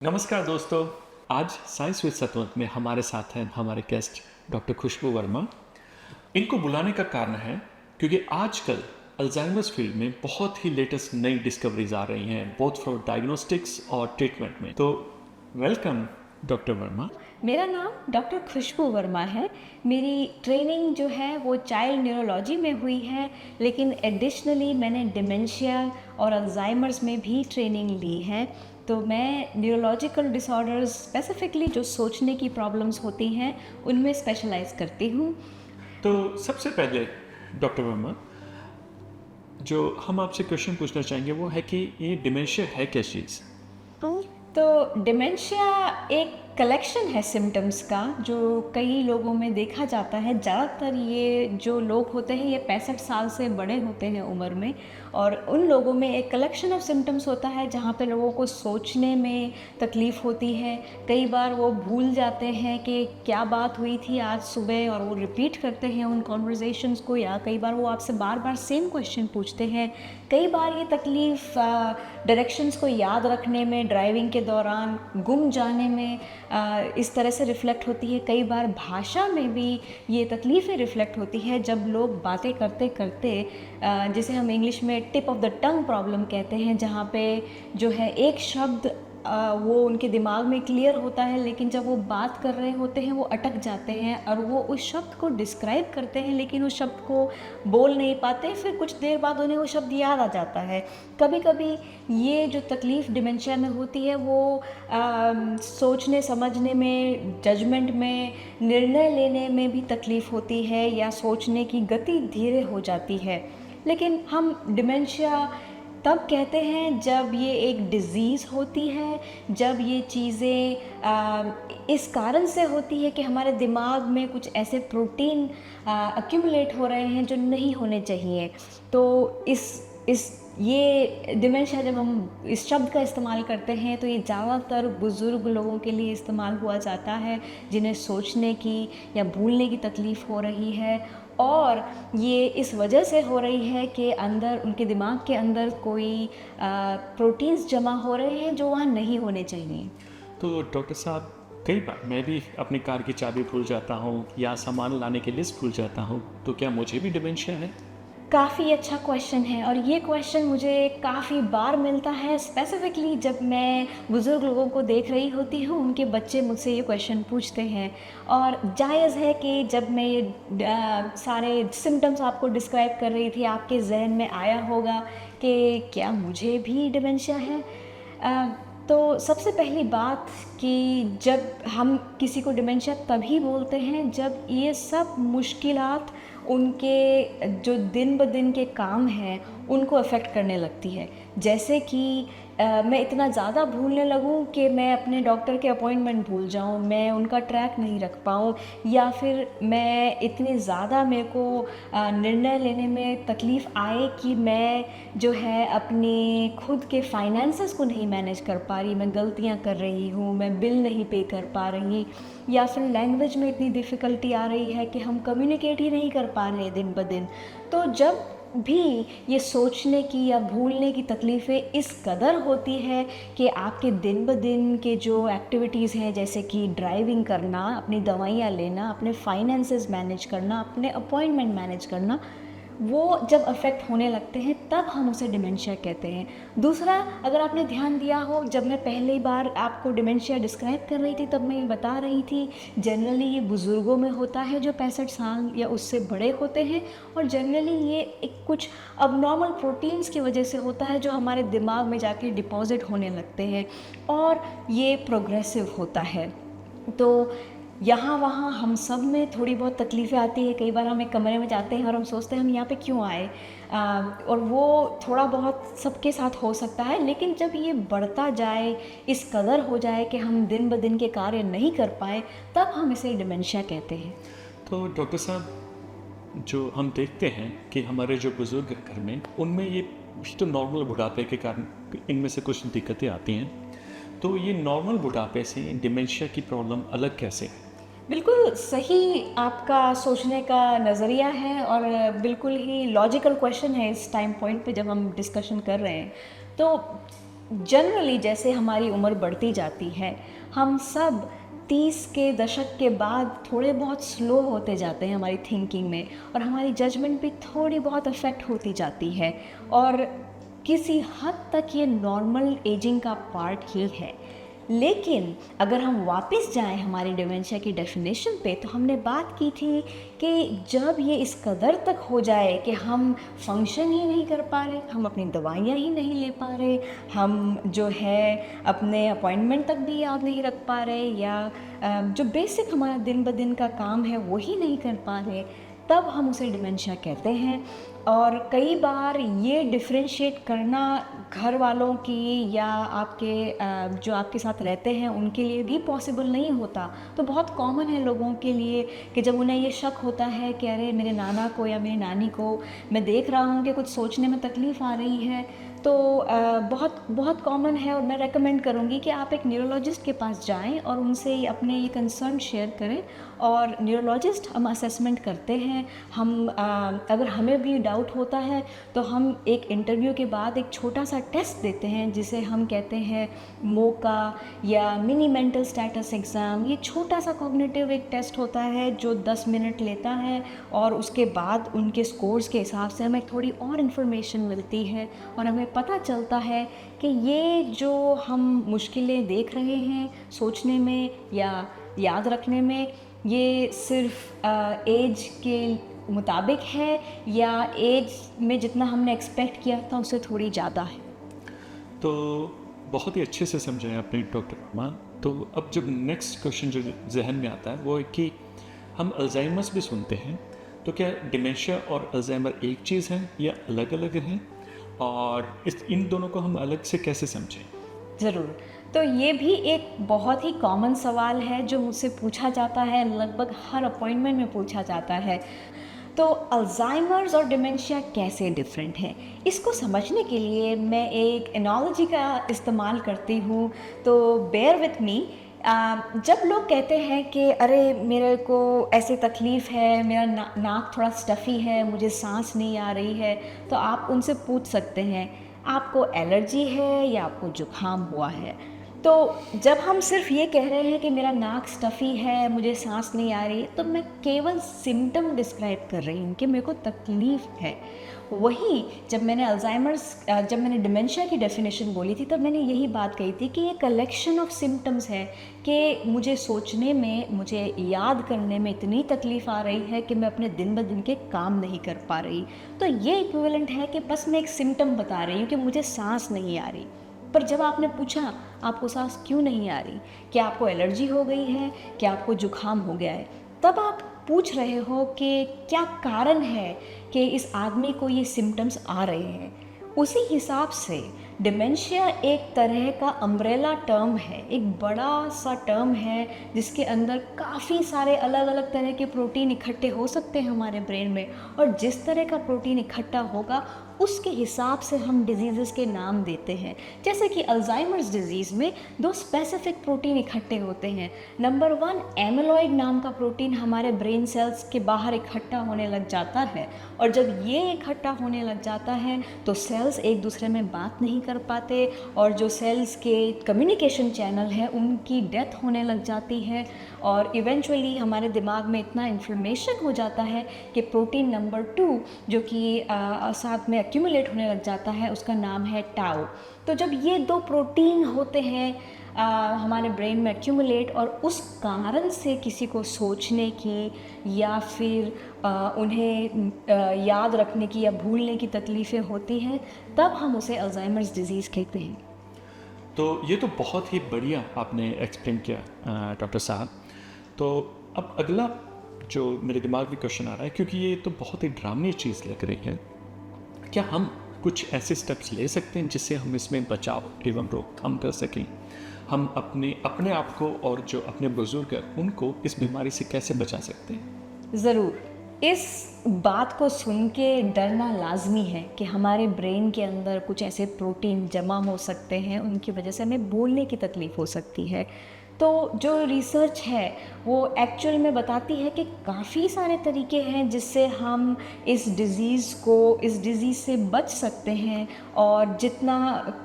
नमस्कार दोस्तों। आज साइंस विद सतवंत में हमारे साथ हैं हमारे गेस्ट डॉक्टर खुशबू वर्मा। इनको बुलाने का कारण है क्योंकि आजकल अल्जाइमर्स फील्ड में बहुत ही लेटेस्ट नई डिस्कवरीज आ रही हैं, बोथ फॉर डायग्नोस्टिक्स और ट्रीटमेंट में। तो वेलकम डॉक्टर वर्मा। मेरा नाम डॉक्टर खुशबू वर्मा है। मेरी ट्रेनिंग जो है वो चाइल्ड न्यूरोलॉजी में हुई है, लेकिन एडिशनली मैंने डिमेंशिया और अल्जाइमर्स में भी ट्रेनिंग ली है। तो मैं न्यूरोलॉजिकल डिसऑर्डर्स, स्पेसिफिकली जो सोचने की प्रॉब्लम्स होती हैं, उनमें स्पेशलाइज करती हूँ। तो सबसे पहले डॉक्टर वर्मा, जो हम आपसे क्वेश्चन पूछना चाहेंगे वो है कि ये डिमेंशिया है क्या चीज़? तो डिमेंशिया एक कलेक्शन है सिम्टम्स का, जो कई लोगों में देखा जाता है। ज़्यादातर ये जो लोग होते हैं ये 65 साल से बड़े होते हैं उम्र में, और उन लोगों में एक कलेक्शन ऑफ सिम्टम्स होता है जहाँ पे लोगों को सोचने में तकलीफ़ होती है। कई बार वो भूल जाते हैं कि क्या बात हुई थी आज सुबह, और वो रिपीट करते हैं उन कॉन्वर्जेशंस को, या कई बार वो आपसे बार बार सेम क्वेश्चन पूछते हैं। कई बार ये तकलीफ़ डायरेक्शंस को याद रखने में, ड्राइविंग के दौरान गुम जाने में इस तरह से रिफ़्लेक्ट होती है। कई बार भाषा में भी ये तकलीफ़ें रिफ़्लेक्ट होती है, जब लोग बातें करते करते जिसे हम इंग्लिश में tip of the tongue problem कहते हैं, जहाँ पे जो है एक शब्द वो उनके दिमाग में क्लियर होता है, लेकिन जब वो बात कर रहे होते हैं वो अटक जाते हैं, और वो उस शब्द को डिस्क्राइब करते हैं लेकिन उस शब्द को बोल नहीं पाते। फिर कुछ देर बाद उन्हें वो शब्द याद आ जाता है। कभी कभी ये जो तकलीफ़ डिमेंशिया में होती है वो सोचने समझने में, जजमेंट में, निर्णय लेने में भी तकलीफ़ होती है, या सोचने की गति धीरे हो जाती है। लेकिन हम डिमेंशिया तब कहते हैं जब ये एक डिज़ीज़ होती है, जब ये चीज़ें इस कारण से होती है कि हमारे दिमाग में कुछ ऐसे प्रोटीन अक्यूमुलेट हो रहे हैं जो नहीं होने चाहिए। तो इस ये डिमेंशिया, जब हम इस शब्द का इस्तेमाल करते हैं तो ये ज़्यादातर बुज़ुर्ग लोगों के लिए इस्तेमाल हुआ जाता है, जिन्हें सोचने की या भूलने की तकलीफ़ हो रही है, और ये इस वजह से हो रही है कि अंदर, उनके दिमाग के अंदर कोई प्रोटीन्स जमा हो रहे हैं जो वहाँ नहीं होने चाहिए। तो डॉक्टर साहब, कई बार मैं भी अपनी कार की चाबी भूल जाता हूँ या सामान लाने की लिस्ट भूल जाता हूँ, तो क्या मुझे भी डिमेंशिया है? काफ़ी अच्छा क्वेश्चन है, और ये क्वेश्चन मुझे काफ़ी बार मिलता है। स्पेसिफ़िकली जब मैं बुज़ुर्ग लोगों को देख रही होती हूँ, उनके बच्चे मुझसे ये क्वेश्चन पूछते हैं। और जायज़ है कि जब मैं ये सारे सिम्टम्स आपको डिस्क्राइब कर रही थी, आपके जहन में आया होगा कि क्या मुझे भी डिमेंशिया है। तो सबसे पहली बात कि जब हम किसी को डिमेंशिया तभी बोलते हैं जब ये सब मुश्किलात उनके जो दिन ब दिन के काम हैं उनको अफ़ेक्ट करने लगती है। जैसे कि मैं इतना ज़्यादा भूलने लगूँ कि मैं अपने डॉक्टर के अपॉइंटमेंट भूल जाऊँ, मैं उनका ट्रैक नहीं रख पाऊँ, या फिर मैं इतनी ज़्यादा, मेरे को निर्णय लेने में तकलीफ़ आए कि मैं जो है अपनी खुद के फाइनेंसेस को नहीं मैनेज कर पा रही, मैं गलतियाँ कर रही हूँ, मैं बिल नहीं पे कर पा रही, या फिर लैंग्वेज में इतनी डिफ़िकल्टी आ रही है कि हम कम्युनिकेट ही नहीं कर पा रहे दिन ब दिन। तो जब भी ये सोचने की या भूलने की तकलीफ़ें इस कदर होती है कि आपके दिन ब दिन के जो एक्टिविटीज़ हैं, जैसे कि ड्राइविंग करना, अपनी दवाइयाँ लेना, अपने फाइनेंसेस मैनेज करना, अपने अपॉइंटमेंट मैनेज करना, वो जब अफ़ेक्ट होने लगते हैं तब हम उसे डिमेंशिया कहते हैं। दूसरा, अगर आपने ध्यान दिया हो, जब मैं पहली बार आपको डिमेंशिया डिस्क्राइब कर रही थी तब मैं ये बता रही थी जनरली ये बुज़ुर्गों में होता है जो 65 साल या उससे बड़े होते हैं, और जनरली ये एक कुछ अबनॉर्मल प्रोटीन्स की वजह से होता है जो हमारे दिमाग में जाके डिपॉज़िट होने लगते हैं, और ये प्रोग्रेसिव होता है। तो यहाँ वहाँ हम सब में थोड़ी बहुत तकलीफ़ें आती है। कई बार हम एक कमरे में जाते हैं और हम सोचते हैं हम यहाँ पे क्यों आए, और वो थोड़ा बहुत सबके साथ हो सकता है। लेकिन जब ये बढ़ता जाए, इस कदर हो जाए कि हम दिन ब दिन के कार्य नहीं कर पाए, तब हम इसे डिमेंशिया कहते हैं। तो डॉक्टर साहब, जो हम देखते हैं कि हमारे जो बुज़ुर्ग घर में, उनमें ये तो नॉर्मल बुढ़ापे के कारण इनमें से कुछ दिक्कतें आती हैं, तो ये नॉर्मल बुढ़ापे से डिमेंशिया की प्रॉब्लम अलग कैसे है? बिल्कुल सही आपका सोचने का नज़रिया है, और बिल्कुल ही लॉजिकल क्वेश्चन है इस टाइम पॉइंट पे जब हम डिस्कशन कर रहे हैं। तो जनरली जैसे हमारी उम्र बढ़ती जाती है, हम सब 30 के दशक के बाद थोड़े बहुत स्लो होते जाते हैं हमारी थिंकिंग में, और हमारी जजमेंट भी थोड़ी बहुत अफेक्ट होती जाती है, और किसी हद तक ये नॉर्मल एजिंग का पार्ट ही है। लेकिन अगर हम वापस जाएं हमारी डिमेंशिया की डेफिनेशन पे, तो हमने बात की थी कि जब ये इस कदर तक हो जाए कि हम फंक्शन ही नहीं कर पा रहे, हम अपनी दवाइयाँ ही नहीं ले पा रहे, हम जो है अपने अपॉइंटमेंट तक भी याद नहीं रख पा रहे, या जो बेसिक हमारा दिन ब दिन का काम है वो ही नहीं कर पा रहे, तब हम उसे डिमेंशिया कहते हैं। और कई बार ये डिफरेंशिएट करना घर वालों की या आपके जो आपके साथ रहते हैं उनके लिए भी पॉसिबल नहीं होता। तो बहुत कॉमन है लोगों के लिए कि जब उन्हें ये शक होता है कि अरे मेरे नाना को या मेरी नानी को मैं देख रहा हूँ कि कुछ सोचने में तकलीफ़ आ रही है, तो बहुत बहुत कॉमन है, और मैं रेकमेंड करूँगी कि आप एक न्यूरोलॉजिस्ट के पास जाएं और उनसे अपने ये कंसर्न शेयर करें। और न्यूरोलॉजिस्ट हम असेसमेंट करते हैं, हम अगर हमें भी डाउट होता है तो हम एक इंटरव्यू के बाद एक छोटा सा टेस्ट देते हैं जिसे हम कहते हैं मोका या मिनी मेंटल स्टेटस एग्ज़ाम। ये छोटा सा कॉग्निटिव एक टेस्ट होता है जो 10 मिनट लेता है, और उसके बाद उनके स्कोर्स के हिसाब से हमें थोड़ी और इन्फॉर्मेशन मिलती है, और हमें पता चलता है कि ये जो हम मुश्किलें देख रहे हैं सोचने में या याद रखने में, ये सिर्फ एज के मुताबिक है या एज में जितना हमने एक्सपेक्ट किया था उससे थोड़ी ज़्यादा है। तो बहुत ही अच्छे से समझाएं आपने डॉक्टर वर्मा। तो अब जब नेक्स्ट क्वेश्चन जो जहन में आता है वो है कि हम अल्जाइमर्स भी सुनते हैं, तो क्या डिमेंशिया और अल्जाइमर एक चीज़ है या अलग अलग हैं, और इन दोनों को हम अलग से कैसे समझें? ज़रूर। तो ये भी एक बहुत ही कॉमन सवाल है जो मुझसे पूछा जाता है, लगभग हर अपॉइंटमेंट में पूछा जाता है। तो अल्जाइमर्स और डिमेंशिया कैसे डिफरेंट हैं, इसको समझने के लिए मैं एक एनालॉजी का इस्तेमाल करती हूँ, तो बेयर विथ मी। जब लोग कहते हैं कि अरे मेरे को ऐसे तकलीफ़ है, मेरा नाक थोड़ा स्टफ़ी है, मुझे सांस नहीं आ रही है, तो आप उनसे पूछ सकते हैं आपको एलर्जी है या आपको जुकाम हुआ है। तो जब हम सिर्फ ये कह रहे हैं कि मेरा नाक स्टफ़ी है, मुझे सांस नहीं आ रही, तो मैं केवल सिम्टम डिस्क्राइब कर रही हूँ कि मेरे को तकलीफ़ है। वहीं जब मैंने डिमेंशिया की डेफिनेशन बोली थी, तब मैंने यही बात कही थी कि ये कलेक्शन ऑफ सिम्टम्स है कि मुझे सोचने में, मुझे याद करने में इतनी तकलीफ़ आ रही है कि मैं अपने दिन ब दिन के काम नहीं कर पा रही। तो ये इक्विवेलेंट है कि बस मैं एक सिम्टम बता रही हूँ कि मुझे सांस नहीं आ रही। पर जब आपने पूछा आपको सांस क्यों नहीं आ रही, क्या आपको एलर्जी हो गई है, क्या आपको जुकाम हो गया है, तब आप पूछ रहे हो कि क्या कारण है कि इस आदमी को ये सिम्टम्स आ रहे हैं। उसी हिसाब से डिमेंशिया एक तरह का अम्ब्रेला टर्म है, एक बड़ा सा टर्म है जिसके अंदर काफ़ी सारे अलग अलग तरह के प्रोटीन इकट्ठे हो सकते हैं हमारे ब्रेन में, और जिस तरह का प्रोटीन इकट्ठा होगा उसके हिसाब से हम डिजीज़ के नाम देते हैं। जैसे कि अल्जाइमर्स डिजीज़ में 2 स्पेसिफिक प्रोटीन इकट्ठे होते हैं। नंबर 1 एमिलॉइड नाम का प्रोटीन हमारे ब्रेन सेल्स के बाहर इकट्ठा होने लग जाता है, और जब ये इकट्ठा होने लग जाता है तो सेल्स एक दूसरे में बात नहीं कर पाते, और जो सेल्स के कम्युनिकेशन चैनल हैं उनकी डेथ होने लग जाती है, और इवेंचुअली हमारे दिमाग में इतना इन्फ्लेमेशन हो जाता है कि प्रोटीन नंबर 2 जो कि साथ में एक्यूमुलेट होने लग जाता है, उसका नाम है टाउ। तो जब ये 2 प्रोटीन होते हैं हमारे ब्रेन में एक्यूमुलेट, और उस कारण से किसी को सोचने की या फिर उन्हें याद रखने की या भूलने की तकलीफ़ें होती हैं, तब हम उसे अल्जाइमर्स डिज़ीज़ कहते हैं। तो ये तो बहुत ही बढ़िया आपने एक्सप्लेन किया डॉक्टर साहब। तो अब अगला जो मेरे दिमाग में क्वेश्चन आ रहा है, क्योंकि ये तो बहुत ही ड्रामनी चीज़ लग रही है, क्या हम कुछ ऐसे स्टेप्स ले सकते हैं जिससे हम इसमें बचाव एवं रोकथाम कर सकें? हम अपने आप को और जो अपने बुजुर्ग हैं उनको इस बीमारी से कैसे बचा सकते हैं? ज़रूर। इस बात को सुन के डरना लाजमी है कि हमारे ब्रेन के अंदर कुछ ऐसे प्रोटीन जमा हो सकते हैं, उनकी वजह से हमें बोलने की तकलीफ़ हो सकती है। तो जो रिसर्च है वो एक्चुअल में बताती है कि काफ़ी सारे तरीके हैं जिससे हम इस डिज़ीज़ से बच सकते हैं। और जितना,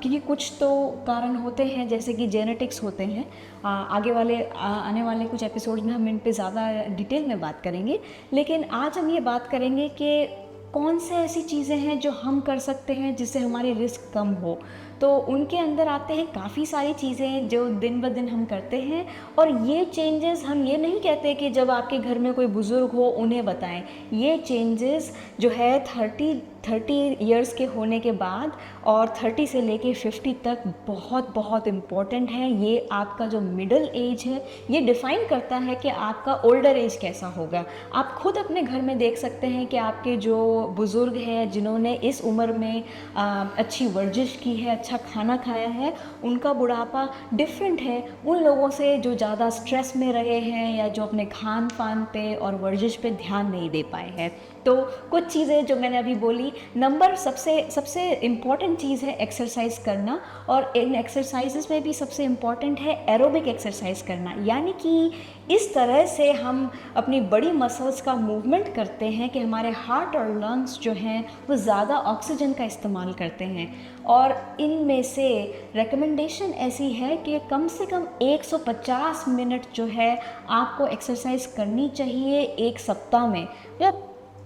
क्योंकि कुछ तो कारण होते हैं जैसे कि जेनेटिक्स होते हैं, आने वाले कुछ एपिसोड में हम इन पे ज़्यादा डिटेल में बात करेंगे। लेकिन आज हम ये बात करेंगे कि कौन से ऐसी चीज़ें हैं जो हम कर सकते हैं जिससे हमारी रिस्क कम हो। तो उनके अंदर आते हैं काफ़ी सारी चीज़ें जो दिन ब दिन हम करते हैं। और ये चेंजेस, हम ये नहीं कहते कि जब आपके घर में कोई बुज़ुर्ग हो उन्हें बताएं। ये चेंजेस जो है 30 इयर्स के होने के बाद और 30 से लेके 50 तक बहुत बहुत इम्पॉर्टेंट है। ये आपका जो मिडिल एज है ये डिफ़ाइन करता है कि आपका ओल्डर एज कैसा होगा। आप खुद अपने घर में देख सकते हैं कि आपके जो बुज़ुर्ग हैं जिन्होंने इस उम्र में अच्छी वर्जिश की है, अच्छा खाना खाया है, उनका बुढ़ापा डिफरेंट है उन लोगों से जो ज़्यादा स्ट्रेस में रहे हैं या जो अपने खान पान पे और वर्जिश पे ध्यान नहीं दे पाए हैं। तो कुछ चीज़ें जो मैंने अभी बोली, नंबर सबसे इम्पॉर्टेंट चीज़ है एक्सरसाइज करना। और इन एक्सरसाइजेस में भी सबसे इम्पॉर्टेंट है एरोबिक एक्सरसाइज करना, यानी कि इस तरह से हम अपनी बड़ी मसल्स का मूवमेंट करते हैं कि हमारे हार्ट और लंग्स जो हैं वो ज़्यादा ऑक्सीजन का इस्तेमाल करते हैं। और इनमें से रिकमेंडेशन ऐसी है कि कम से कम 150 मिनट जो है आपको एक्सरसाइज करनी चाहिए एक सप्ताह में। या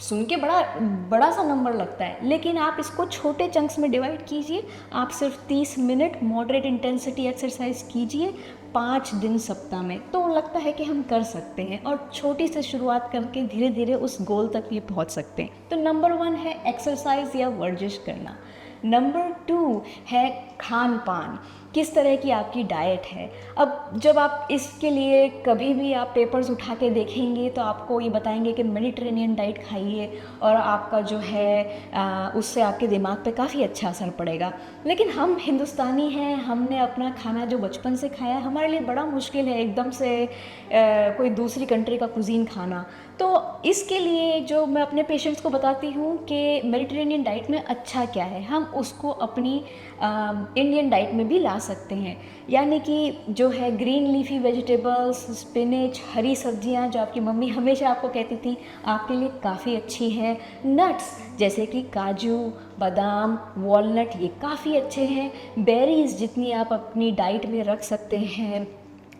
सुन के बड़ा सा नंबर लगता है, लेकिन आप इसको छोटे चंक्स में डिवाइड कीजिए। आप सिर्फ 30 मिनट मॉडरेट इंटेंसिटी एक्सरसाइज कीजिए 5 दिन सप्ताह में, तो लगता है कि हम कर सकते हैं। और छोटी से शुरुआत करके धीरे धीरे उस गोल तक ये पहुंच सकते हैं। तो नंबर 1 है एक्सरसाइज या वर्जिश करना। नंबर 2 है खान पान, किस तरह की आपकी डाइट है। अब जब आप इसके लिए कभी भी आप पेपर्स उठा के देखेंगे तो आपको ये बताएंगे कि मेडिटेरेनियन डाइट खाइए और आपका जो है उससे आपके दिमाग पे काफ़ी अच्छा असर पड़ेगा। लेकिन हम हिंदुस्तानी हैं, हमने अपना खाना जो बचपन से खाया है, हमारे लिए बड़ा मुश्किल है एकदम से कोई दूसरी कंट्री का कुजीन खाना। तो इसके लिए जो मैं अपने पेशेंट्स को बताती हूँ कि मेडिटेरेनियन डाइट में अच्छा क्या है, हम उसको अपनी इंडियन डाइट में भी ला सकते हैं। यानी कि जो है ग्रीन लीफी वेजिटेबल्स, स्पिनच, हरी सब्जियां जो आपकी मम्मी हमेशा आपको कहती थी आपके लिए काफ़ी अच्छी है। नट्स जैसे कि काजू, बादाम, वॉलनट, ये काफ़ी अच्छे हैं। बेरीज़ जितनी आप अपनी डाइट में रख सकते हैं।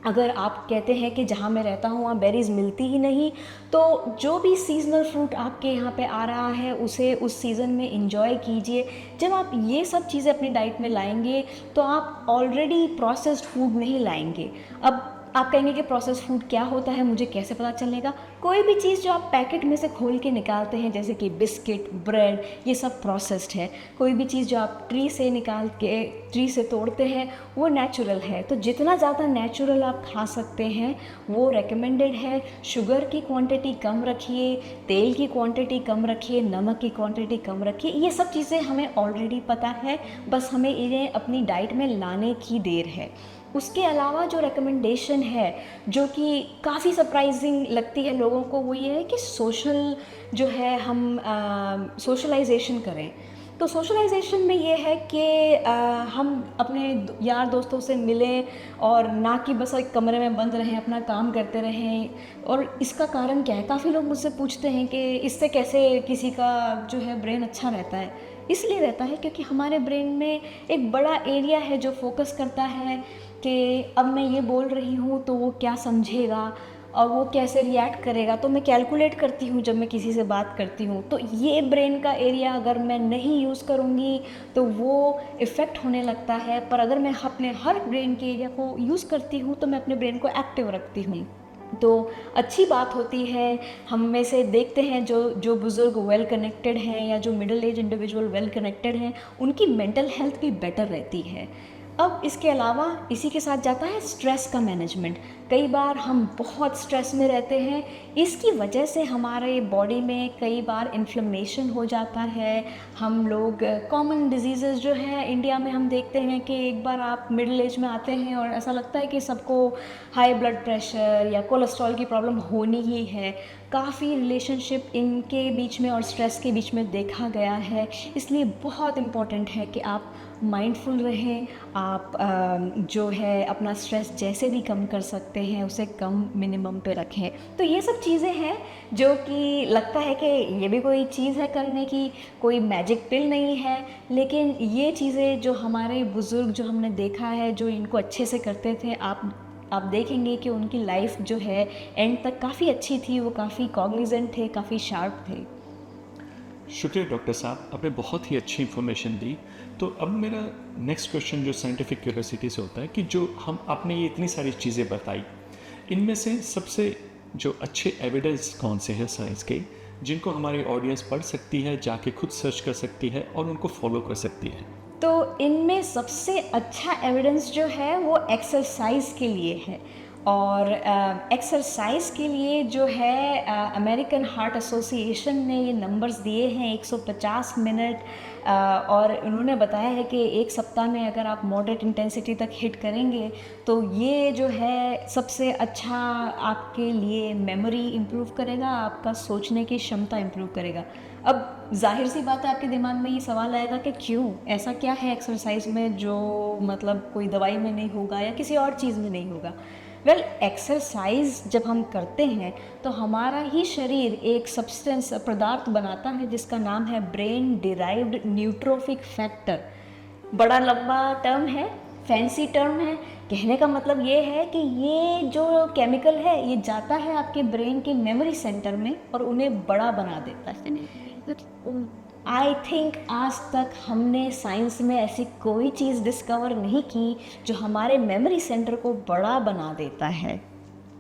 अगर आप कहते हैं कि जहाँ मैं रहता हूँ वहाँ बेरीज़ मिलती ही नहीं, तो जो भी सीज़नल फ्रूट आपके यहाँ पे आ रहा है उसे उस सीज़न में इंजॉय कीजिए। जब आप ये सब चीज़ें अपनी डाइट में लाएंगे तो आप ऑलरेडी प्रोसेस्ड फूड नहीं लाएंगे। अब आप कहेंगे कि प्रोसेस्ड फूड क्या होता है, मुझे कैसे पता चलेगा। कोई भी चीज़ जो आप पैकेट में से खोल के निकालते हैं जैसे कि बिस्किट, ब्रेड, ये सब प्रोसेस्ड है। कोई भी चीज़ जो आप ट्री से तोड़ते हैं वो नेचुरल है। तो जितना ज़्यादा नेचुरल आप खा सकते हैं वो रेकमेंडेड है। शुगर की क्वांटिटी कम रखिए, तेल की क्वांटिटी कम रखिए, नमक की क्वांटिटी कम रखिए। ये सब चीज़ें हमें ऑलरेडी पता है, बस हमें इन्हें अपनी डाइट में लाने की देर है। उसके अलावा जो रिकमेंडेशन है जो कि काफ़ी सरप्राइजिंग लगती है लोगों को, वो ये है कि जो है हम सोशलाइजेशन करें। तो सोशलाइजेशन में ये है कि हम अपने यार दोस्तों से मिलें और ना कि बस एक कमरे में बंद रहें, अपना काम करते रहें। और इसका कारण क्या है, काफ़ी लोग मुझसे पूछते हैं कि इससे कैसे किसी का जो है ब्रेन अच्छा रहता है। इसलिए रहता है क्योंकि हमारे ब्रेन में एक बड़ा एरिया है जो फोकस करता है कि अब मैं ये बोल रही हूँ तो वो क्या समझेगा और वो कैसे रिएक्ट करेगा। तो मैं कैलकुलेट करती हूँ जब मैं किसी से बात करती हूँ। तो ये ब्रेन का एरिया अगर मैं नहीं यूज़ करूँगी तो वो इफ़ेक्ट होने लगता है। पर अगर मैं अपने हर ब्रेन के एरिया को यूज़ करती हूँ तो मैं अपने ब्रेन को एक्टिव रखती हूँ, तो अच्छी बात होती है। हम में से देखते हैं जो बुज़ुर्ग वेल कनेक्टेड हैं या जो middle age individual well connected हैं, उनकी मेंटल हेल्थ भी बेटर रहती है। अब इसके अलावा इसी के साथ जाता है स्ट्रेस का मैनेजमेंट। कई बार हम बहुत स्ट्रेस में रहते हैं, इसकी वजह से हमारे बॉडी में कई बार इन्फ्लेमेशन हो जाता है। हम लोग कॉमन डिजीज़ेस जो है इंडिया में हम देखते हैं कि एक बार आप मिडिल एज में आते हैं और ऐसा लगता है कि सबको हाई ब्लड प्रेशर या कोलेस्ट्रॉल की प्रॉब्लम होनी ही है। काफ़ी रिलेशनशिप इनके बीच में और स्ट्रेस के बीच में देखा गया है। इसलिए बहुत इम्पॉर्टेंट है कि आप माइंडफुल रहें, आप जो है अपना स्ट्रेस जैसे भी कम कर सकते हैं उसे कम मिनिमम पे रखें। तो ये सब चीज़ें हैं जो कि लगता है कि ये भी कोई चीज़ है करने की, कोई मैजिक पिल नहीं है, लेकिन ये चीज़ें जो हमारे बुज़ुर्ग जो हमने देखा है जो इनको अच्छे से करते थे, आप देखेंगे कि उनकी लाइफ जो है एंड तक काफ़ी अच्छी थी, वो काफ़ी कॉग्निजेंट थे, काफ़ी शार्प थे। शुक्रिया डॉक्टर साहब, आपने बहुत ही अच्छी इन्फॉर्मेशन दी। तो अब मेरा नेक्स्ट क्वेश्चन जो साइंटिफिक क्यूरियोसिटी से होता है कि जो हम आपने ये इतनी सारी चीज़ें बताई, इनमें से सबसे जो अच्छे एविडेंस कौन से हैं साइंस के, जिनको हमारी ऑडियंस पढ़ सकती है, जाके खुद सर्च कर सकती है और उनको फॉलो कर सकती है? तो इनमें सबसे अच्छा एविडेंस जो है वो एक्सरसाइज के लिए है, और एक्सरसाइज के लिए जो है अमेरिकन हार्ट एसोसिएशन ने ये नंबर्स दिए हैं 150 मिनट, और उन्होंने बताया है कि एक सप्ताह में अगर आप मॉडरेट इंटेंसिटी तक हिट करेंगे तो ये जो है सबसे अच्छा आपके लिए मेमोरी इम्प्रूव करेगा, आपका सोचने की क्षमता इम्प्रूव करेगा। अब जाहिर सी बात है आपके दिमाग में ये सवाल आएगा कि क्यों, ऐसा क्या है एक्सरसाइज में जो मतलब कोई दवाई में नहीं होगा या किसी और चीज़ में नहीं होगा। वेल, एक्सरसाइज जब हम करते हैं तो हमारा ही शरीर एक सब्सटेंस पदार्थ बनाता है जिसका नाम है ब्रेन डिराइव्ड न्यूट्रोफिक फैक्टर। बड़ा लंबा टर्म है, फैंसी टर्म है। कहने का मतलब ये है कि ये जो केमिकल है ये जाता है आपके ब्रेन के मेमोरी सेंटर में और उन्हें बड़ा बना देता है। आई थिंक आज तक हमने साइंस में ऐसी कोई चीज़ डिस्कवर नहीं की जो हमारे मेमोरी सेंटर को बड़ा बना देता है,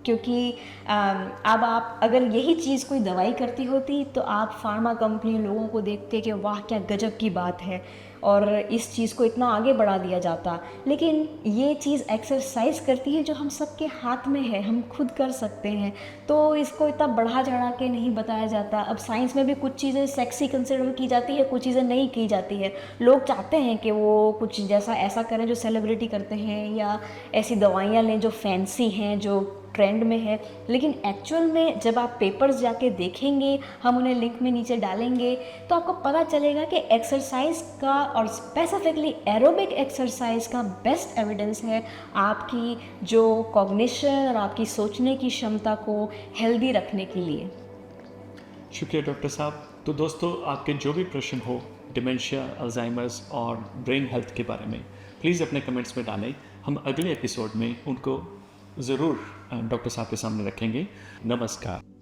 क्योंकि अब आप अगर यही चीज़ कोई दवाई करती होती तो आप फार्मा कंपनी लोगों को देखते कि वाह क्या गजब की बात है और इस चीज़ को इतना आगे बढ़ा दिया जाता। लेकिन ये चीज़ एक्सरसाइज करती है जो हम सबके हाथ में है, हम खुद कर सकते हैं, तो इसको इतना बढ़ा चढ़ा के नहीं बताया जाता। अब साइंस में भी कुछ चीज़ें सेक्सी कंसिडर की जाती है, कुछ चीज़ें नहीं की जाती है। लोग चाहते हैं कि वो कुछ जैसा ऐसा करें जो सेलिब्रिटी करते हैं, या ऐसी दवाइयाँ लें जो फैंसी हैं, जो ट्रेंड में है। लेकिन एक्चुअल में जब आप पेपर्स जाके देखेंगे, हम उन्हें लिंक में नीचे डालेंगे, तो आपको पता चलेगा कि एक्सरसाइज का और स्पेसिफिकली एरोबिक एक्सरसाइज का बेस्ट एविडेंस है आपकी जो कॉग्निशन और आपकी सोचने की क्षमता को हेल्दी रखने के लिए। शुक्रिया डॉक्टर साहब। तो दोस्तों, आपके जो भी प्रश्न हो डिमेंशिया, अल्जाइमर्स और ब्रेन हेल्थ के बारे में, प्लीज़ अपने कमेंट्स में डालें। हम अगले एपिसोड में उनको ज़रूर डॉक्टर साहब के सामने रखेंगे। नमस्कार।